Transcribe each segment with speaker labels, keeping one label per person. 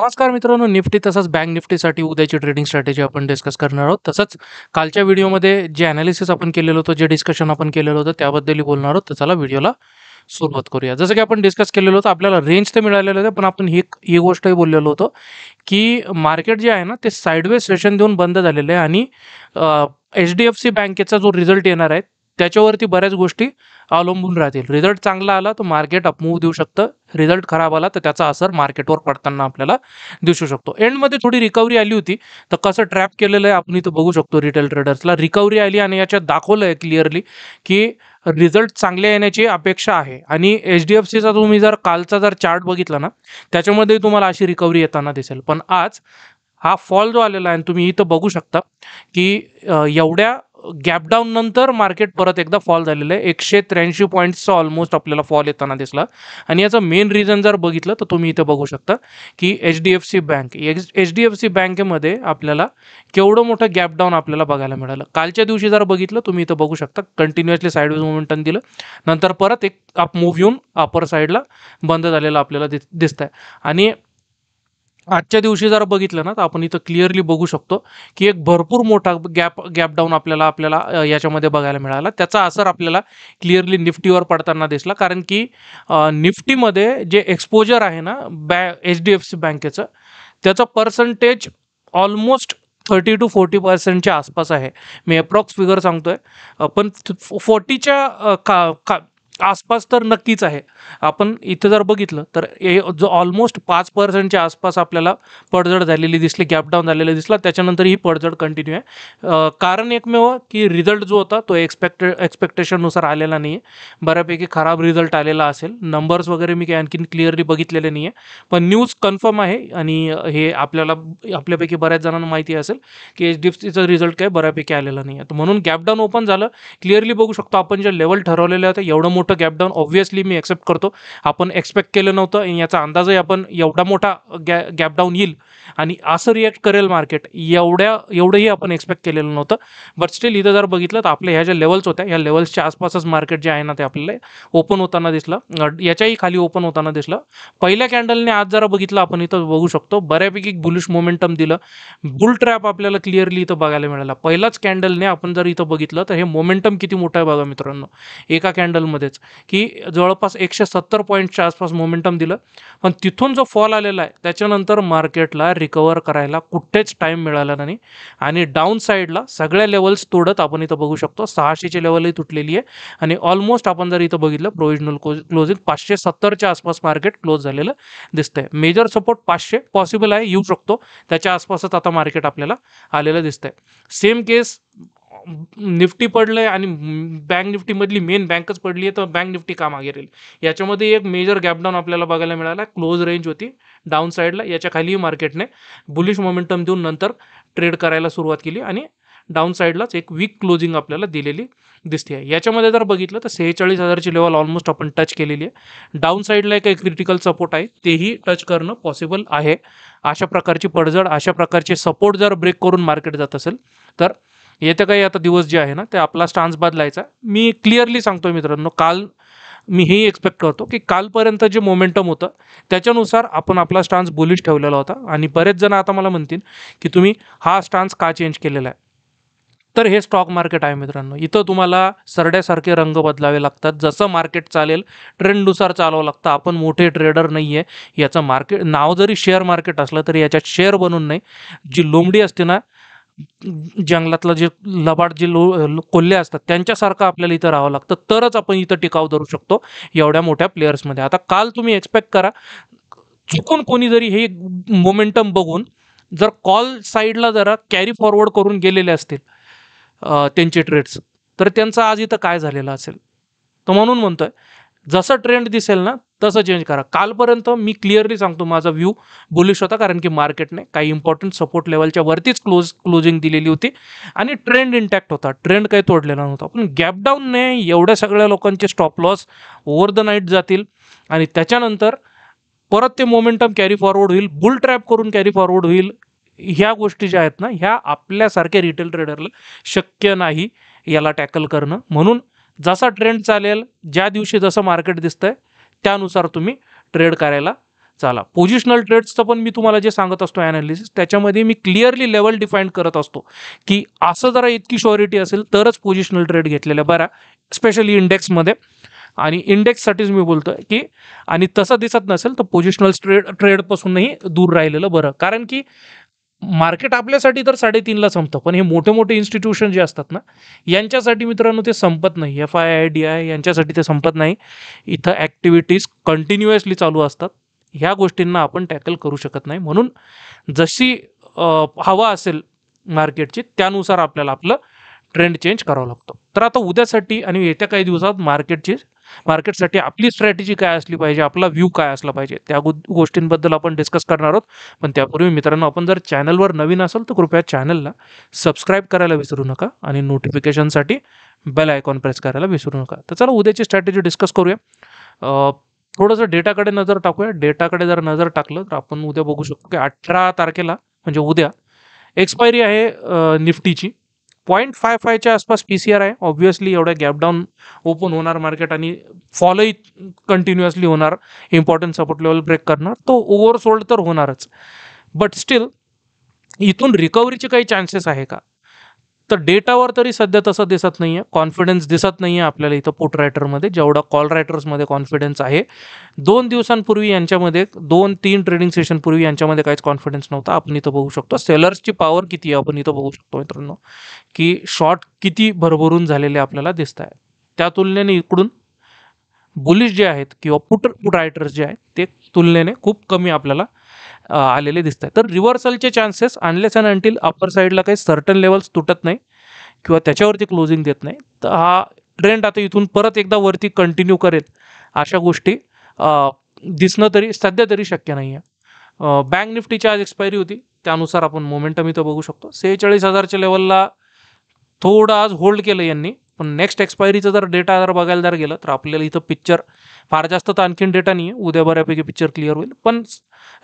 Speaker 1: नमस्कार मित्रांनो, निफ्टी तसंच बँक निफ्टीसाठी उद्याची ट्रेडिंग स्ट्रॅटेजी आपण डिस्कस करणार आहोत. तसंच कालच्या व्हिडिओमध्ये जे एनालिसिस आपण केलेलं होतं, जे डिस्कशन आपण केलेलं होतं त्याबद्दलही बोलणार आहोत. तर चला व्हिडिओला सुरुवात करूया. जसं की आपण डिस्कस केलेलं होतं, आपल्याला रेंज तर मिळालेलं होतं, पण आपण ही गोष्टही बोललेलो होतो, की मार्केट जे आहे ना, ते साइडवेज सेशन देऊन बंद झालेलं आहे आणि एच-डी-एफ-सी बँकेचा जो रिझल्ट येणार आहे, त्याच्यावरती बऱ्याच गोष्टी अवलंबून राहतील. रिझल्ट चांगला आला तर मार्केट अपमूव्ह देऊ शकतं. रिझल्ट खराब आला तर त्याचा असर मार्केटवर पडताना आपल्याला दिसू शकतो. एंडमध्ये थोडी रिकव्हरी आली होती, तर कसं ट्रॅप केलेलं आहे आपण इथं बघू शकतो. रिटेल ट्रेडर्सला रिकव्हरी आली आणि याच्यात दाखवलं आहे क्लिअरली, की रिझल्ट चांगले येण्याची अपेक्षा आहे. आणि एच-डी-एफ-सीचा तुम्ही जर कालचा जर चार्ट बघितला ना, त्याच्यामध्ये तुम्हाला अशी रिकव्हरी येताना दिसेल. पण आज हा फॉल जो आलेला आहे तुम्ही इथं बघू शकता, की एवढ्या गॅप डाऊन नंतर मार्केट परत एकदा फॉल झालेलं आहे. 183 पॉईंट्सचा ऑलमोस्ट आपल्याला फॉल येताना दिसला. आणि याचं मेन रिझन जर बघितलं तर तुम्ही इथं बघू शकता, की एच-डी-एफ-सी बँकेमध्ये आपल्याला केवढं मोठं गॅप डाऊन आपल्याला बघायला मिळालं. कालच्या दिवशी जर बघितलं तुम्ही इथं बघू शकता, कंटिन्युअसली साइडवेज मोमेंटम दिलं, नंतर परत एक अप मूव्ह येऊन अपर साईडला बंद झालेलं आपल्याला दिसतंय. आणि आजच्या दिवशी जर बघितलं ना, तर आपण इथं क्लिअरली बघू शकतो, की एक भरपूर मोठा गॅप डाऊन आपल्याला आपल्याला याच्यामध्ये बघायला मिळाला. त्याचा असर आपल्याला क्लिअरली निफ्टीवर पडताना दिसला. कारण की निफ्टीमध्ये जे एक्सपोजर आहे ना एच-डी-एफ-सी बँकेचं, त्याचं पर्सेंटेज ऑलमोस्ट 30-40% आसपास आहे. मी अप्रॉक्स फिगर सांगतोय. पण 40च्या आसपास तर नक्कीच आहे. आपण इथं जर बघितलं तर जो ऑलमोस्ट 5%च्या आसपास आपल्याला पडझड झालेली दिसली, गॅप डाऊन झालेला दिसला. त्याच्यानंतर ही पडझड कंटिन्यू आहे. कारण एकमेव की रिझल्ट जो होता तो एक्सपेक्टेशननुसार आलेला नाही आहे. बऱ्यापैकी खराब रिझल्ट आलेला असेल. नंबर्स वगैरे मी काही आणखीन क्लिअरली बघितलेले नाही आहे. पण न्यूज कन्फर्म आहे आणि हे आपल्यापैकी बऱ्याच जणांना माहिती असेल, की एच-डी-एफ-सीचा रिझल्ट काही बऱ्यापैकी आलेला नाही आहे. तर म्हणून गॅप डाऊन ओपन झालं. क्लिअरली बघू शकतो आपण जे लेवल ठरवलेले होते, एवढं मोठं गॅप डाऊन ऑब्व्हियसली मी एक्सेप्ट करतो. आपण एक्सपेक्ट केलं नव्हतं आणि याचा अंदाजही आपण एवढा मोठा गॅप डाऊन येईल आणि असं रिॲक्ट करेल मार्केट एवढंही आपण एक्सपेक्ट केलेलं नव्हतं. बट स्टील इथं जर बघितलं तर आपल्या ह्या ज्या लेवल्स होत्या, या लेवल्सच्या आसपासच मार्केट जे आहे ना ते आपल्याला ओपन होताना दिसलं. याच्याही खाली ओपन होताना दिसलं. पहिल्या कॅन्डलने आज जरा बघितलं आपण इथं बघू शकतो, बऱ्यापैकी बुलिश मोमेंटम दिलं. बुल ट्रॅप आपल्याला क्लिअरली इथं बघायला मिळाला. पहिलाच कॅन्डलने आपण जर इथं बघितलं तर हे मोमेंटम किती मोठं आहे बघा मित्रांनो, एका कॅन्डलमध्येच, की जवळपास 170 पॉईंटच्या आसपास मोमेंटम दिलं. पण तिथून जो फॉल आलेला आहे त्याच्यानंतर मार्केटला रिकवर करायला कुठेच टाईम मिळाला नाही. आणि डाऊन साईडला सगळ्या लेवल्स तोडत आपण इथं बघू शकतो. 600ची लेवलही तुटलेली आहे. आणि ऑलमोस्ट आपण जर इथं बघितलं प्रोव्हिजनल क्लोजिंग 570च्या आसपास मार्केट क्लोज झालेलं दिसतंय. मेजर सपोर्ट 500 पॉसिबल आहे, येऊ शकतो. त्याच्या आसपासच आता मार्केट आपल्याला आलेलं दिसतंय. सेम केस निफ्टी पडलंय आणि बँक निफ्टीमधली मेन बँकच पडली आहे, तर बँक निफ्टी का मागे राहील. याच्यामध्ये एक मेजर गॅपडाऊन आपल्याला बघायला मिळाला. क्लोज रेंज होती डाऊन साईडला, याच्या खालीही मार्केटने बुलिश मोमेंटम देऊन नंतर ट्रेड करायला सुरुवात केली आणि डाऊन साईडलाच एक वीक क्लोजिंग आपल्याला दिलेली दिसते. याच्यामध्ये जर बघितलं तर 46,000ची लेवल ऑलमोस्ट आपण टच केलेली आहे. डाऊन साईडला एक क्रिटिकल सपोर्ट आहे, तेही टच करणं पॉसिबल आहे. अशा प्रकारची पडझड, अशा प्रकारचे सपोर्ट जर ब्रेक करून मार्केट जात असेल तर येत्या काही आता दिवस जे आहे ना ते आपला स्टान्स बदलायचा. मी क्लिअरली सांगतोय मित्रांनो, काल मी हे एक्सपेक्ट करतो की कालपर्यंत जे मोमेंटम होतं त्याच्यानुसार आपण आपला स्टान्स बुलिश ठेवलेला होता. आणि बरेच जण आता मला म्हणतील की तुम्ही हा स्टान्स का चेंज केलेला आहे. तर हे स्टॉक मार्केट आहे मित्रांनो. इथं तुम्हाला सरड्यासारखे रंग बदलावे लागतात. जसं मार्केट चालेल ट्रेंडनुसार चालावं लागतं. आपण मोठे ट्रेडर नाही आहे. याचं मार्केट नाव जरी शेअर मार्केट असलं तरी याच्यात शेअर बनून नाही. जी लोंबडी असते ना, जंगलातलं जे लबाड जे कोल्हे असतात त्यांच्यासारखं आपल्याला इथं राहावं लागतं, तरच आपण इथं टिकाव धरू शकतो एवढ्या मोठ्या प्लेयर्समध्ये. आता काल तुम्ही एक्सपेक्ट करा, चुकून कोणी जरी हे मोमेंटम बघून जर कॉल साईडला जरा कॅरी फॉरवर्ड करून गेलेले असतील त्यांचे ट्रेड्स, तर त्यांचं आज इथं काय झालेलं असेल. तर म्हणून म्हणतोय, जसं ट्रेंड दिसेल ना तसं चेंज करा. कालपर्यंत मी क्लिअरली सांगतो माझा व्ह्यू बुलिश होता, कारण की मार्केटने काही इम्पॉर्टंट सपोर्ट लेवलच्या वरतीच क्लोजिंग दिलेली होती आणि ट्रेंड इंटॅक्ट होता. ट्रेंड काही तोडलेला नव्हता. पण गॅपडाऊनने एवढ्या सगळ्या लोकांचे stop loss over the night जातील आणि त्याच्यानंतर परत ते मोमेंटम कॅरी फॉरवर्ड होईल, बुल ट्रॅप करून कॅरी फॉरवर्ड होईल. ह्या गोष्टी ज्या आहेत ना, ह्या आपल्यासारख्या रिटेल ट्रेडरला शक्य नाही याला टॅकल करणं. म्हणून जसा ट्रेंड चालेल, ज्या दिवशी जसं मार्केट दिसतंय त्यानुसार तुम्ही ट्रेड करायला चला, पोझिशनल ट्रेड्सचं पण मी तुम्हाला जे सांगत असतो ॲनालिसिस, त्याच्यामध्ये मी क्लिअरली लेवल डिफाईन करत असतो की असं जरा इतकी श्युरिटी असेल तरच पोझिशनल ट्रेड घेतलेलं बरं, स्पेशली इंडेक्समध्ये. आणि इंडेक्ससाठीच मी बोलतोय की, आणि तसं दिसत नसेल तर पोझिशनल ट्रेडपासूनही दूर राहिलेलं बरं. कारण की मार्केट आपल्यासाठी तर 3:30ला संपतं, पण हे मोठे मोठे इन्स्टिट्यूशन जे असतात ना, यांच्यासाठी मित्रांनो ते संपत नाही. FII यांच्यासाठी ते संपत नाही. इथं ॲक्टिव्हिटीज कंटिन्युअसली चालू असतात. ह्या गोष्टींना आपण टॅकल करू शकत नाही. म्हणून जशी हवा असेल मार्केटची त्यानुसार आपल्याला आपलं ट्रेंड चेंज करावा लागतो. तर आता उद्यासाठी आणि येत्या काही दिवसात मार्केटसाठी आपली स्ट्रॅटेजी काय असली पाहिजे, आपला व्ह्यू काय असला पाहिजे, त्या गोष्टींबद्दल आपण डिस्कस करणार आहोत. पण त्यापूर्वी मित्रांनो, आपण जर चॅनलवर नवीन असाल तर कृपया चॅनलला सबस्क्राईब करायला विसरू नका आणि नोटिफिकेशनसाठी बेल आयकॉन प्रेस करायला विसरू नका. तर चला उद्याची स्ट्रॅटेजी डिस्कस करूया. थोडंसं डेटाकडे नजर टाकूया. डेटाकडे जर नजर टाकलं तर आपण उद्या बघू शकतो की 18 तारखेला म्हणजे उद्या एक्सपायरी आहे निफ्टीची. 0.55च्या आसपास PCR आहे. ऑब्व्हियसली एवढ्या गॅप डाऊन ओपन होणार मार्केट आणि फॉलोही कंटिन्युअसली होणार, इम्पॉर्टंट सपोर्ट लेवल ब्रेक करणार, तो ओव्हरसोल्ड तर होणारच. बट स्टील इथून रिकव्हरीचे काही चान्सेस आहे का, तर डेटावर तरी सध्या तसं दिसत नाही आहे. कॉन्फिडन्स दिसत नाही आहे आपल्याला इथं पुट रायटरमध्ये, जेवढा कॉल रायटर्समध्ये कॉन्फिडन्स आहे. 2 दिवसांपूर्वी यांच्यामध्ये 2-3 ट्रेडिंग सेशनपूर्वी यांच्यामध्ये काहीच कॉन्फिडन्स नव्हता. आपण इथं बघू शकतो सेलर्सची पॉवर किती आहे, आपण इथं बघू शकतो मित्रांनो की शॉर्ट किती भरभरून झालेले आपल्याला दिसत आहे. त्या तुलनेने इकडून बुलिश जे आहेत किंवा पुट रायटर्स जे आहेत ते तुलनेने खूप कमी आपल्याला आलेले दिसत आहेत. तर रिव्हर्सलचे चान्सेस अनलेस अँड अंटिल अपर साईडला काही सर्टन लेवल्स तुटत नाही किंवा त्याच्यावरती क्लोजिंग देत नाही, तर हा ट्रेंड आता इथून परत एकदा वरती कंटिन्यू करेल अशा गोष्टी दिसणं तरी सध्या तरी शक्य नाही आहे. बँक निफ्टीची आज एक्सपायरी होती, त्यानुसार आपण मोमेंटम इथं बघू शकतो. 46,000च्या लेवलला थोडं आज होल्ड केलं यांनी, पण नेक्स्ट एक्सपायरीचं जर डेटा जर बघायला जर गेलं तर आपल्याला इथं पिक्चर फार जास्त तर आणखीन डेटा नाही आहे. उद्या बऱ्यापैकी पिक्चर क्लिअर होईल, पण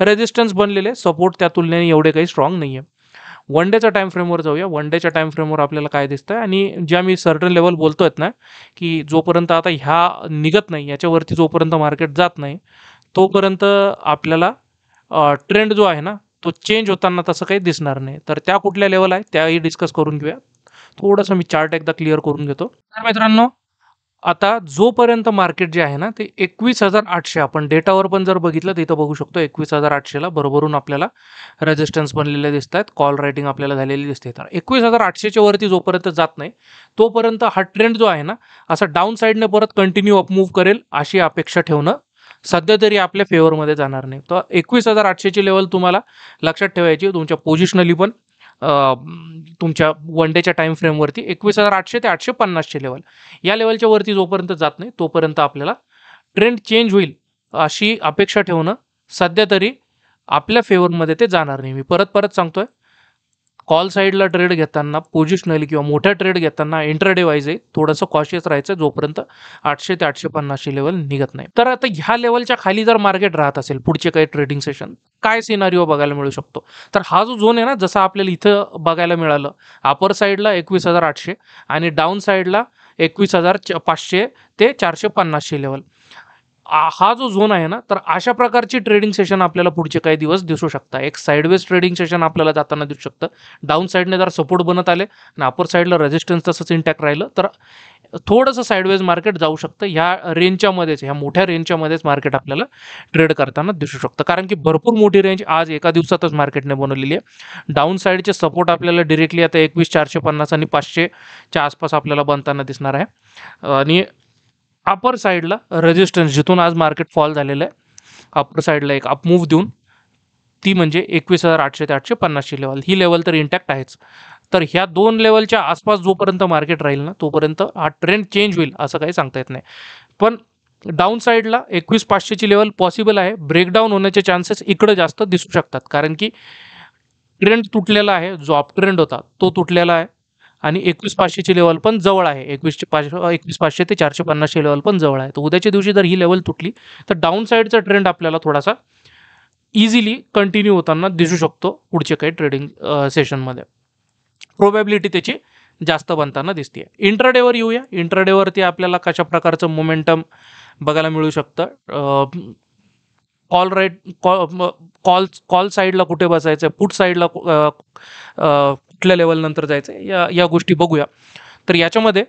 Speaker 1: रेजिस्टन्स बनलेले, सपोर्ट त्या तुलनेने एवढे काही स्ट्रॉंग नाही आहे. वन डेच्या टाइम फ्रेमवर जाऊया. वन डेच्या टाइम फ्रेमवर आपल्याला काय दिसतं आणि ज्या मी सर्टन लेवल बोलतोय ना की जोपर्यंत आता ह्या निघत नाही, याच्यावरती जोपर्यंत मार्केट जात नाही तोपर्यंत आपल्याला ट्रेंड जो आहे ना तो चेंज होताना तसं काही दिसणार नाही. तर त्या कुठल्या लेवल आहे त्याही डिस्कस करून घेऊया. थोडंसं मी चार्ट एकदा क्लिअर करून घेतो. तर मित्रांनो, आता जोपर्यंत मार्केट जे आहे ना ते 21,800, आपण डेटावर पण जर बघितलं तर इथं बघू शकतो 21,800ला बरोबरून आपल्याला रेजिस्टन्स बनलेले दिसत आहेत. कॉल रायटिंग आपल्याला झालेली दिसते. तर 21,800च्या वरती जोपर्यंत जात नाही तोपर्यंत हा ट्रेंड जो आहे ना असा डाऊन साईडने परत कंटिन्यू अपमूव्ह करेल अशी अपेक्षा ठेवणं सध्या तरी आपल्या फेवरमध्ये जाणार नाही. तर 21,800ची लेवल तुम्हाला लक्षात ठेवायची. तुमच्या पोझिशनली पण तुमच्या वन डेच्या टाइम फ्रेमवरती 21,800 ते 850चे लेवल, या लेवलच्या वरती जोपर्यंत जात नाही तोपर्यंत आपल्याला ट्रेंड चेंज होईल अशी अपेक्षा ठेवणं सध्या तरी आपल्या फेवरमध्ये ते जाणार नाही. मी परत सांगतोय, कॉल साईडला ट्रेड घेताना पोझिशनली किंवा मोठ्या ट्रेड घेताना इंट्राडे वाईज थोडंसं कॉशियस राहायचं जोपर्यंत 800 ते 850ची लेवल निघत नाही. तर आता ह्या लेवलच्या खाली जर मार्केट राहत असेल पुढचे काही ट्रेडिंग सेशन, काय सिनारिओ बघायला मिळू शकतो, तर हा जो झोन आहे ना जसं आपल्याला इथं बघायला मिळालं, अपर साईडला 21,800 आणि डाऊन साईडला 21,500 ते 450ची लेवल, हा जो झोन आहे ना, तर अशा प्रकारची ट्रेडिंग सेशन आपल्याला पुढचे काही दिवस दिसू शकतात. एक साईडवेज ट्रेडिंग सेशन आपल्याला जाताना दिसू शकतं. डाऊन साईडने जर सपोर्ट बनत आले आणि अपर साईडला रेजिस्टन्स तसंच इंटॅक्ट राहिलं तर थोडंसं साईडवेज मार्केट जाऊ शकतं. ह्या रेंजच्या मध्येच, ह्या मोठ्या रेंजच्या मध्येच मार्केट आपल्याला ट्रेड करताना दिसू शकतं. कारण की भरपूर मोठी रेंज आज एका दिवसातच मार्केटने बनवलेली आहे. डाऊन साईडचे सपोर्ट आपल्याला डिरेक्टली आता 21,450 आणि 500च्या आसपास आपल्याला बनताना दिसणार आहे. आणि अपर साईडला रेजिस्टन्स जिथून आज मार्केट फॉल झालेलं आहे, अपर साईडला एक अपमूव्ह देऊन ती म्हणजे 21,800 ते 850ची लेवल, ही लेवल तर इंटॅक्ट आहेच. तर ह्या दोन लेवलच्या आसपास जोपर्यंत मार्केट राहील ना तोपर्यंत हा ट्रेंड चेंज होईल असं काही सांगता येत नाही. पण डाऊन साईडला 21,500ची लेवल पॉसिबल आहे. ब्रेकडाऊन होण्याचे चान्सेस इकडे जास्त दिसू शकतात, कारण की ट्रेंड तुटलेला आहे, जो अप ट्रेंड होता तो तुटलेला आहे आणि 21,500ची लेवल पण जवळ आहे. 21,500 ते 450ची लेवल पण जवळ आहे. तर उद्याच्या दिवशी जर ही लेवल तुटली तर डाऊन साईडचा ट्रेंड आपल्याला थोडासा इझिली कंटिन्यू होताना दिसू शकतो पुढचे काही ट्रेडिंग सेशनमध्ये. प्रोबॅबिलिटी त्याची जास्त बनताना दिसते. इंट्राडेवर येऊया. इंट्राडेवरती आपल्याला कशा प्रकारचं मोमेंटम बघायला मिळू शकतं. कॉल राईट कॉल साईडला कुठे बसायचं, पुट साईडला कुठल्या लेवल नंतर जायचं, या गोष्टी बघूया. तर याच्यामध्ये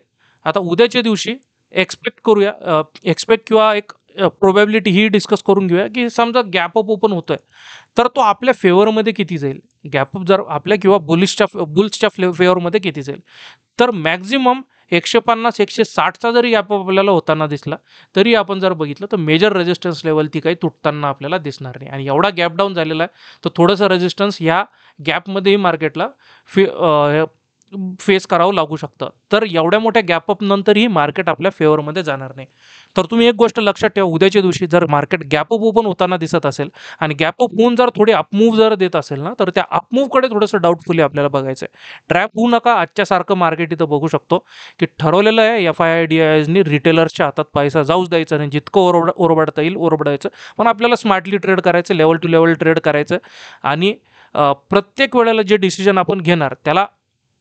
Speaker 1: आता उद्याच्या दिवशी एक्सपेक्ट किंवा एक प्रोबॅबिलिटी ही डिस्कस करून घेऊया की समजा गॅप अप ओपन होतोय तर तो आपल्या फेवरमध्ये किती जाईल. गॅप अप जर आपल्या किंवा बुल्सच्या फेवरमध्ये किती जाईल, तर मॅक्झिमम 150 160चा जरी गॅप अप आपल्याला होताना दिसला तरी आपण जर बघितलं तर मेजर रेजिस्टन्स लेवल ती काही तुटताना आपल्याला दिसणार नाही. आणि एवढा गॅप डाऊन झालेला आहे तर थोडंसं रेजिस्टन्स ह्या गॅपमध्येही मार्केटला फेस करावं लागू शकतं. तर एवढ्या मोठ्या गॅपअप नंतरही मार्केट आपल्या फेवरमध्ये जाणार नाही. तर तुम्ही एक गोष्ट लक्षात ठेवा, उद्याच्या दिवशी जर मार्केट गॅपअप ओपन होताना दिसत असेल आणि गॅपअप होऊन जर थोडी अपमूव्ह जर देत असेल ना, तर त्या अपमूव्हकडे थोडंसं डाऊटफुली आपल्याला बघायचं आहे. ट्रॅप होऊ नका. आजच्यासारखं मार्केट इथं बघू शकतो की ठरवलेलं आहे FIDISनी रिटेलर्सच्या हातात पैसा जाऊच द्यायचा नाही. जितकं ओरबाडता येईल ओरबाडायचं, पण आपल्याला स्मार्टली ट्रेड करायचं, लेवल टू लेवल ट्रेड करायचं. आणि प्रत्येक वेळेला जे डिसिजन आपण घेणार त्याला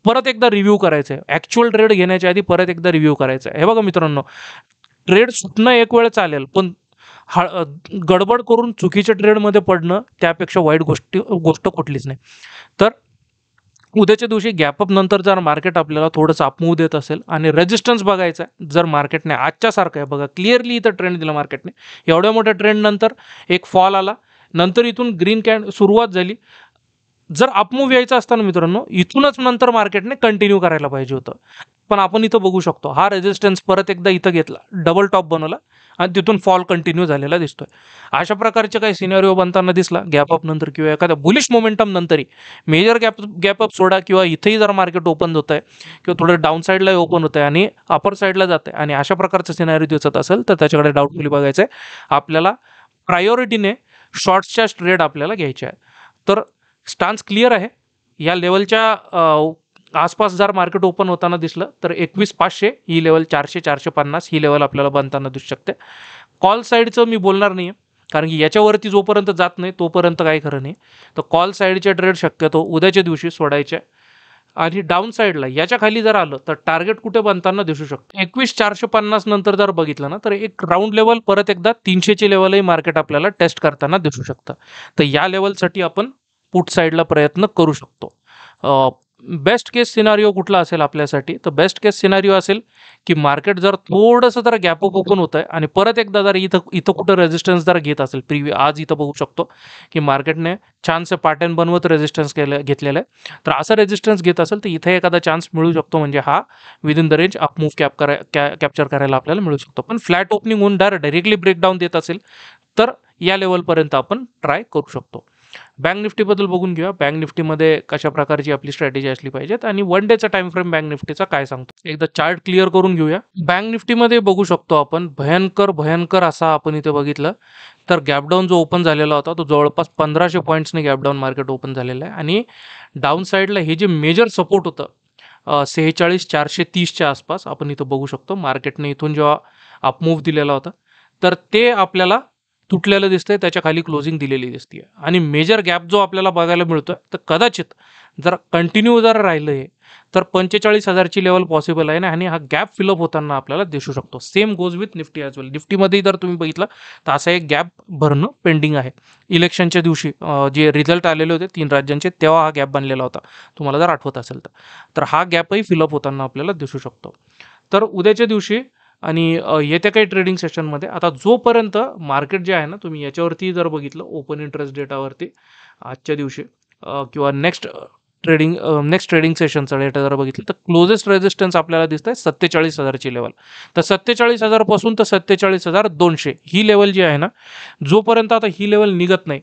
Speaker 1: परत एकदा रिव्ह्यू करायचं आहे. ॲक्च्युअल ट्रेड घेण्याच्या आधी परत एकदा रिव्ह्यू करायचं आहे. हे बघा मित्रांनो, ट्रेड सुटणं एक वेळ चालेल, पण गडबड करून चुकीच्या ट्रेडमध्ये पडणं त्यापेक्षा वाईट गोष्ट कुठलीच नाही. तर उद्याच्या दिवशी गॅपअप नंतर जर मार्केट आपल्याला थोडंसं अपमूव्ह देत असेल आणि रेजिस्टन्स बघायचा आहे, जर मार्केटने आजच्या सारखं आहे बघा, क्लिअरली इथं ट्रेंड दिला मार्केटने, एवढ्या मोठ्या ट्रेंड नंतर एक फॉल आला, नंतर इथून ग्रीन सुरुवात झाली. जर अपमूव्ह यायचं असताना मित्रांनो इथूनच नंतर मार्केटने कंटिन्यू करायला पाहिजे होतं, पण आपण इथं बघू शकतो हा रेजिस्टन्स परत एकदा इथं घेतला, डबल टॉप बनवला आणि तिथून फॉल कंटिन्यू झालेला दिसतोय. अशा प्रकारचे काही सिनेरिओ बनताना दिसला गॅपअप नंतर किंवा एखाद्या बुलिश मोमेंटम नंतरही, मेजर गॅपअप सोडा किंवा इथेही जर मार्केट ओपन होत आहे किंवा थोडं डाऊन साईडला ओपन होत आहे आणि अपर साईडला जात आहे आणि अशा प्रकारचा सिनेरिओ दिसत असेल तर त्याच्याकडे डाऊटफुली बघायचं आहे. आपल्याला प्रायोरिटीने शॉर्ट्सच्या ट्रेड आपल्याला घ्यायचे आहे. तर स्टान्स क्लिअर आहे. या लेवलच्या आसपास जर मार्केट ओपन होताना दिसलं तर 21,500 ही लेवल, 400-450 ही लेवल आपल्याला बनताना दिसू शकते. कॉल साईडचं मी बोलणार नाही आहे, कारण की याच्यावरती जोपर्यंत जात नाही तोपर्यंत काही खरं नाही. तर कॉल साईडचे ट्रेड शक्यतो उद्याच्या दिवशी सोडायचे. आणि डाऊन साईडला याच्या खाली जर आलं तर टार्गेट कुठे बनताना दिसू शकतं, 21,450 नंतर जर बघितलं ना तर एक राऊंड लेवल परत एकदा 300ची लेवलही मार्केट आपल्याला टेस्ट करताना दिसू शकतं. तर या लेवलसाठी आपण पुट साईडला प्रयत्न करू शकतो. बेस्ट केस सिनारिओ कुठला असेल आपल्यासाठी, तर बेस्ट केस सिनारिओ असेल की मार्केट जर थोडंसं जर गॅपअप ओपन होत आहे आणि परत एकदा जर इथं कुठं रेजिस्टन्स जर घेत असेल, आज इथं बघू शकतो की मार्केटने छानसे पॅटर्न बनवत रेजिस्टन्स घेतलेलं आहे. तर असं रेजिस्टन्स घेत असेल तर इथे एखादा चान्स मिळू शकतो, म्हणजे हा विदिन द रेंज अपमूव्ह कॅप्चर करायला आपल्याला मिळू शकतो. पण फ्लॅट ओपनिंग होऊन डायरेक्टली ब्रेकडाऊन देत असेल तर या लेवलपर्यंत आपण ट्राय करू शकतो. बँक निफ्टीबद्दल बघून घेऊया. बँक निफ्टीमध्ये कशा प्रकारची आपली स्ट्रॅटेजी असली पाहिजेत आणि वन डेचा टाइम फ्रेम बँक निफ्टीचा काय सांगतो, एकदा चार्ट क्लिअर करून घेऊया. बँक निफ्टीमध्ये बघू शकतो आपण भयंकर असा आपण इथे बघितलं तर गॅपडाऊन जो ओपन झालेला होता तो जवळपास 1500 पॉईंट्सने गॅपडाऊन मार्केट ओपन झालेलं आहे. आणि डाऊन साईडला हे जे मेजर सपोर्ट होतं 46,430च्या आसपास आपण इथं बघू शकतो. मार्केटने इथून जेव्हा अपमूव्ह दिलेला होता तर ते आपल्याला तुटलेलं दिसतंय, त्याच्या खाली क्लोजिंग दिलेली दिसते. आणि मेजर गॅप जो आपल्याला बघायला मिळतोय तर कदाचित जर कंटिन्यू जर राहिलं आहे तर 45,000ची लेवल पॉसिबल आहे ना, आणि हा गॅप फिलअप होताना आपल्याला दिसू शकतो. Same goes with Nifty as well. निफ्टीमध्ये जर तुम्ही बघितलं तर असा एक गॅप भरणं पेंडिंग आहे. इलेक्शनच्या दिवशी जे रिझल्ट आलेले होते 3 राज्यांचे तेव्हा हा गॅप बनलेला होता, तुम्हाला जर आठवत असेल तर हा गॅपही फिलअप होताना आपल्याला दिसू शकतो. तर उद्याच्या दिवशी आणि येत्या काही ट्रेडिंग सेशनमध्ये आता जोपर्यंत मार्केट जे आहे ना, तुम्ही याच्यावरती जर बघितलं ओपन इंटरेस्ट डेटावरती आजच्या दिवशी किंवा नेक्स्ट ट्रेडिंग सेशनचा डेटा जर बघितलं तर क्लोजेस्ट रेजिस्टन्स आपल्याला दिसत आहे 47,000ची लेवल. तर 47,000 पासून तर 47,200 ही लेवल जी आहे ना, जोपर्यंत आता ही लेवल निघत नाही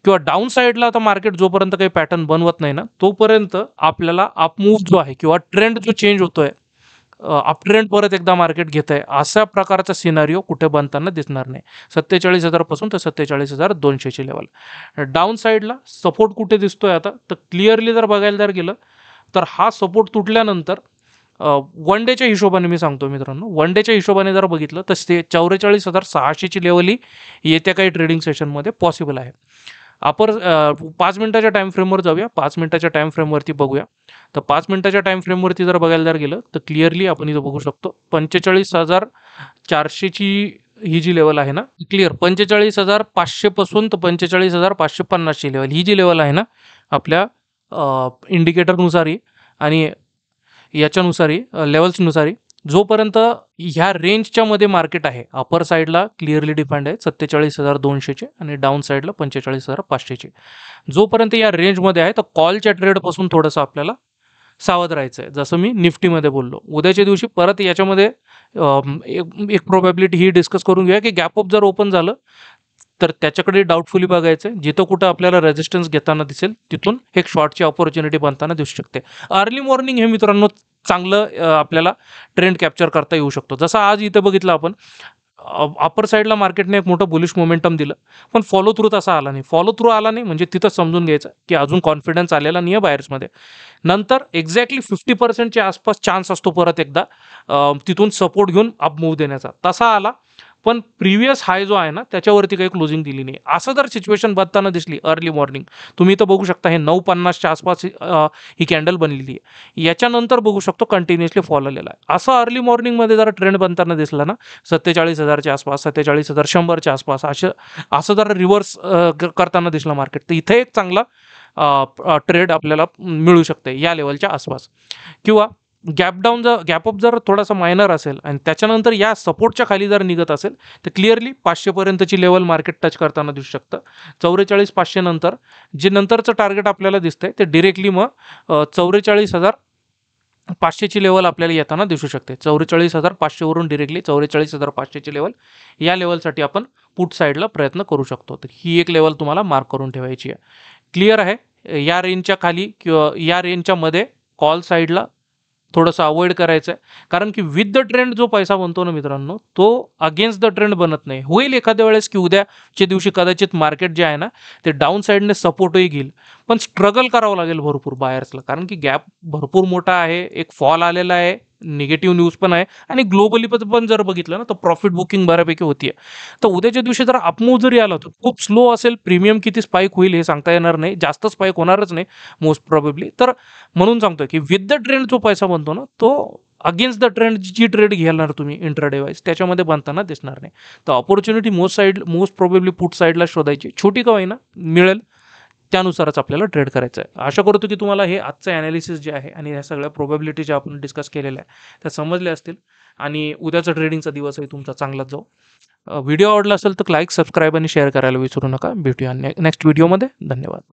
Speaker 1: किंवा डाऊन साईडला आता मार्केट जोपर्यंत काही पॅटर्न बनवत नाही ना, तोपर्यंत आपल्याला अपमूव्ह जो आहे किंवा ट्रेंड जो चेंज होतोय, अपट्रेंड परत एकदा मार्केट घेत आहे, अशा प्रकारचा सिनारिओ कुठे बनताना दिसणार नाही. 47,000 पासून तर 47,200ची लेवल. डाऊन साईडला सपोर्ट कुठे दिसतोय आता, तर क्लिअरली जर बघायला जर गेलं तर हा सपोर्ट तुटल्यानंतर वन डेच्या हिशोबाने मी सांगतो मित्रांनो, वन डेच्या हिशोबाने जर बघितलं तर 44,600ची लेवलही येत्या काही ट्रेडिंग सेशनमध्ये पॉसिबल आहे. 5 मिनिटाच्या टाइम फ्रेमवर जाऊया. 5 मिनिटाच्या टाइम फ्रेमवरती बघूया. तर 5 मिनिटाच्या टाइम फ्रेमवरती जर बघायला जर गेलं तर क्लिअरली आपण इथं बघू शकतो 45,400ची ही जी लेवल आहे ना क्लिअर 45,500 पासून तर 45,550 ची लेवल, ही जी लेवल आहे ना आपल्या इंडिकेटरनुसारही आणि याच्यानुसारही लेवल्सनुसारही जोपर्यंत ह्या रेंजच्या मध्ये मार्केट आहे, अपर साईडला क्लिअरली डिफाईंड आहे 47,200चे आणि डाऊन साईडला 45,500चे. जोपर्यंत या रेंजमध्ये आहे तर कॉलच्या ट्रेडपासून थोडंसं आपल्याला सावध राहायचं आहे. जसं मी निफ्टीमध्ये बोललो, उद्याच्या दिवशी परत याच्यामध्ये एक प्रोबॅबिलिटी ही डिस्कस करून घेऊया की गॅप अप जर ओपन झालं तर त्याच्याकडे डाऊटफुली बघायचं आहे. जिथं कुठं आपल्याला रेजिस्टन्स घेताना दिसेल तिथून एक शॉर्टची ऑपॉर्च्युनिटी बनताना दिसू शकते. अर्ली मॉर्निंग हे मित्रांनो चांगलं आपल्याला ट्रेंड कॅप्चर करता येऊ शकतो. जसं आज इथं बघितलं आपण अपर साईडला मार्केटने एक मोठं बुलिश मोमेंटम दिलं, पण फॉलो थ्रू तसा आला नाही. फॉलो थ्रू आला नाही म्हणजे तिथं समजून घ्यायचं की अजून कॉन्फिडन्स आलेला नाही आहे बायर्समध्ये. नंतर एक्झॅक्टली 50%च्या आसपास चान्स असतो परत एकदा तिथून सपोर्ट घेऊन अप मूव्ह देण्याचा. तसा आला, पण प्रिव्हियस हाय जो आहे ना त्याच्यावरती काही क्लोजिंग दिली नाही. असं जर सिच्युएशन बनताना दिसली अर्ली मॉर्निंग, तुम्ही इथं बघू शकता हे 9:50च्या आसपास ही कॅन्डल बनलेली आहे. याच्यानंतर बघू शकतो कंटिन्युअसली फॉल आलेला आहे. असं अर्ली मॉर्निंगमध्ये जर ट्रेंड बनताना दिसला ना 47,000च्या आसपास, 47,100च्या आसपास असं जर रिव्हर्स करताना दिसलं मार्केट, तर इथे एक चांगला ट्रेड आपल्याला मिळू शकते या लेवलच्या आसपास. किंवा गॅप अप जर थोडासा मायनर असेल आणि त्याच्यानंतर या सपोर्टच्या खाली जर निघत असेल तर क्लिअरली 500 पर्यंतची लेवल मार्केट टच करताना दिसू शकतं. 44,500 नंतर जे नंतरचं टार्गेट आपल्याला दिसतंय ते डिरेक्टली मग 44,500ची लेवल आपल्याला येताना दिसू शकते. 44,500 वरून डिरेक्टली 44,500ची लेवल, या लेवलसाठी आपण पुट साईडला प्रयत्न करू शकतो. तर ही एक लेवल तुम्हाला मार्क करून ठेवायची आहे. क्लिअर आहे. या रेंजच्या खाली किंवा या रेंजच्या मध्ये कॉल साईडला थोडंसं अवॉइड करायचं आहे. कारण की विथ द ट्रेंड जो पैसा बनतो ना मित्रांनो, तो अगेन्स्ट द ट्रेंड बनत नाही. होईल एखाद्या वेळेस की उद्याच्या दिवशी कदाचित मार्केट जे आहे ना ते डाऊन साईडने सपोर्टही घेईल, पण स्ट्रगल करावं लागेल भरपूर बायर्सला. कारण की गॅप भरपूर मोठा आहे, एक फॉल आलेला आहे, निगेटिव्ह न्यूज पण आहे आणि ग्लोबली पण जर बघितलं ना तर प्रॉफिट बुकिंग बऱ्यापैकी होतीये. तर उद्याच्या दिवशी जर अपमूव्ह जरी आला तर खूप स्लो असेल, प्रीमियम किती स्पाइक होईल हे सांगता येणार नाही, जास्त स्पाइक होणारच नाही मोस्ट प्रोबेबली. तर म्हणून सांगतोय की विथ द ट्रेंड जो पैसा बनतो ना तो अगेन्स्ट द ट्रेंड जी ट्रेड घेणार तुम्ही इंट्राडे वाईज त्याच्यामध्ये बनताना दिसणार नाही. तर ऑपॉर्च्युनिटी मोस्ट प्रोबेबली पुट साईडला शोधायची, छोटी का होईना मिळेल त्यानुसारच आपल्याला ट्रेड करायचं आहे. आशा करतो की तुम्हाला हे आजचं ॲनालिसिस जे आहे आणि ह्या सगळ्या प्रोबॅबिलिटी ज्या आपण डिस्कस केलेल्या आहे त्या समजल्या असतील आणि उद्याचा ट्रेडिंगचा दिवसही तुमचा चांगलाच जाऊ. व्हिडिओ आवडला असेल तर लाईक, सबस्क्राईब आणि शेअर करायला विसरू नका. भेटूया नेक्स्ट व्हिडिओमध्ये. धन्यवाद.